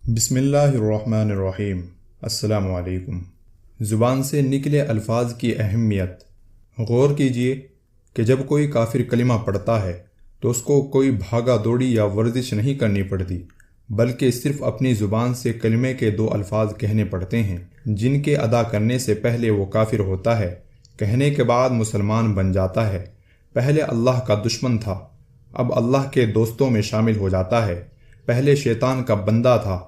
بسم اللہ الرحمن الرحیم۔ السلام علیکم۔ زبان سے نکلے الفاظ کی اہمیت۔ غور کیجئے کہ جب کوئی کافر کلمہ پڑھتا ہے تو اس کو کوئی بھاگا دوڑی یا ورزش نہیں کرنی پڑتی، بلکہ صرف اپنی زبان سے کلمے کے 2 الفاظ کہنے پڑتے ہیں جن کے ادا کرنے سے پہلے وہ کافر ہوتا ہے، کہنے کے بعد مسلمان بن جاتا ہے۔ پہلے اللہ کا دشمن تھا، اب اللہ کے دوستوں میں شامل ہو جاتا ہے۔ پہلے شیطان کا بندہ تھا،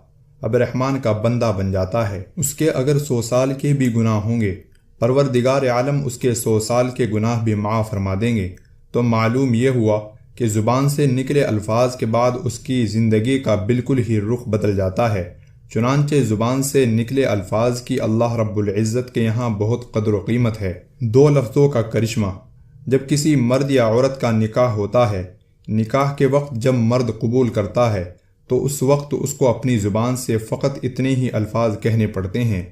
اب رحمان کا بندہ بن جاتا ہے۔ اس کے اگر 100 سال کے بھی گناہ ہوں گے، پروردگار عالم اس کے 100 سال کے گناہ بھی معاف فرما دیں گے۔ تو معلوم یہ ہوا کہ زبان سے نکلے الفاظ کے بعد اس کی زندگی کا بالکل ہی رخ بدل جاتا ہے۔ چنانچہ زبان سے نکلے الفاظ کی اللہ رب العزت کے یہاں بہت قدر و قیمت ہے۔ 2 لفظوں کا کرشمہ۔ جب کسی مرد یا عورت کا نکاح ہوتا ہے، نکاح کے وقت جب مرد قبول کرتا ہے تو اس وقت اس کو اپنی زبان سے فقط اتنے ہی الفاظ کہنے پڑتے ہیں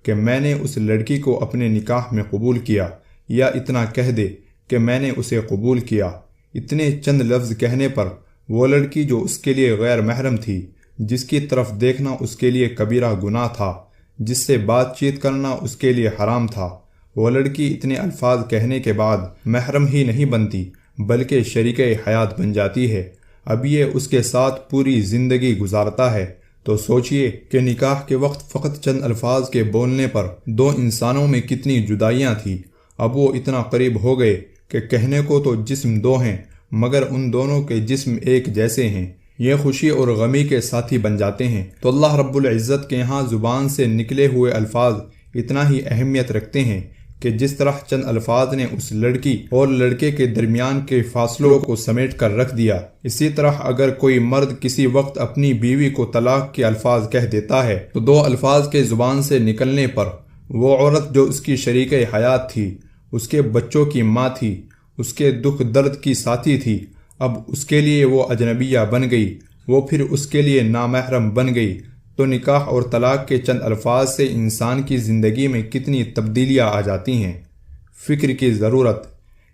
کہ میں نے اس لڑکی کو اپنے نکاح میں قبول کیا، یا اتنا کہہ دے کہ میں نے اسے قبول کیا۔ اتنے چند لفظ کہنے پر وہ لڑکی جو اس کے لیے غیر محرم تھی، جس کی طرف دیکھنا اس کے لیے کبیرہ گناہ تھا، جس سے بات چیت کرنا اس کے لیے حرام تھا، وہ لڑکی اتنے الفاظ کہنے کے بعد محرم ہی نہیں بنتی بلکہ شریک حیات بن جاتی ہے۔ اب یہ اس کے ساتھ پوری زندگی گزارتا ہے۔ تو سوچئے کہ نکاح کے وقت فقط چند الفاظ کے بولنے پر 2 انسانوں میں کتنی جدائیاں تھیں۔ اب وہ اتنا قریب ہو گئے کہ کہنے کو تو جسم 2 ہیں مگر ان دونوں کے جسم ایک جیسے ہیں۔ یہ خوشی اور غمی کے ساتھی بن جاتے ہیں۔ تو اللہ رب العزت کے یہاں زبان سے نکلے ہوئے الفاظ اتنا ہی اہمیت رکھتے ہیں کہ جس طرح چند الفاظ نے اس لڑکی اور لڑکے کے درمیان کے فاصلوں کو سمیٹ کر رکھ دیا، اسی طرح اگر کوئی مرد کسی وقت اپنی بیوی کو طلاق کے الفاظ کہہ دیتا ہے تو 2 الفاظ کے زبان سے نکلنے پر وہ عورت جو اس کی شریک حیات تھی، اس کے بچوں کی ماں تھی، اس کے دکھ درد کی ساتھی تھی، اب اس کے لیے وہ اجنبیہ بن گئی، وہ پھر اس کے لیے نامحرم بن گئی۔ تو نکاح اور طلاق کے چند الفاظ سے انسان کی زندگی میں کتنی تبدیلیاں آ جاتی ہیں۔ فکر کی ضرورت۔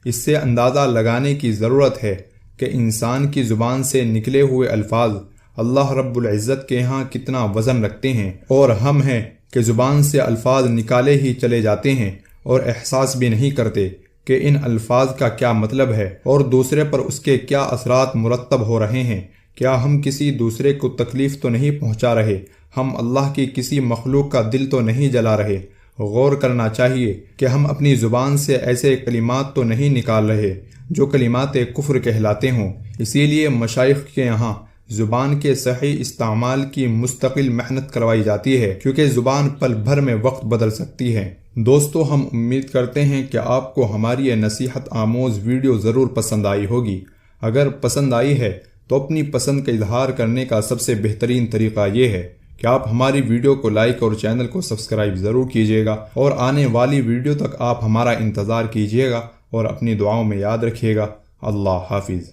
اس سے اندازہ لگانے کی ضرورت ہے کہ انسان کی زبان سے نکلے ہوئے الفاظ اللہ رب العزت کے ہاں کتنا وزن رکھتے ہیں، اور ہم ہیں کہ زبان سے الفاظ نکالے ہی چلے جاتے ہیں اور احساس بھی نہیں کرتے کہ ان الفاظ کا کیا مطلب ہے اور دوسرے پر اس کے کیا اثرات مرتب ہو رہے ہیں۔ کیا ہم کسی دوسرے کو تکلیف تو نہیں پہنچا رہے؟ ہم اللہ کی کسی مخلوق کا دل تو نہیں جلا رہے؟ غور کرنا چاہیے کہ ہم اپنی زبان سے ایسے کلمات تو نہیں نکال رہے جو کلمات کفر کہلاتے ہوں۔ اسی لیے مشائخ کے یہاں زبان کے صحیح استعمال کی مستقل محنت کروائی جاتی ہے، کیونکہ زبان پل بھر میں وقت بدل سکتی ہے۔ دوستو، ہم امید کرتے ہیں کہ آپ کو ہماری یہ نصیحت آموز ویڈیو ضرور پسند آئی ہوگی۔ اگر پسند آئی ہے تو اپنی پسند کا اظہار کرنے کا سب سے بہترین طریقہ یہ ہے کہ آپ ہماری ویڈیو کو لائک اور چینل کو سبسکرائب ضرور کیجیے گا، اور آنے والی ویڈیو تک آپ ہمارا انتظار کیجیے گا اور اپنی دعاؤں میں یاد رکھیے گا۔ اللہ حافظ۔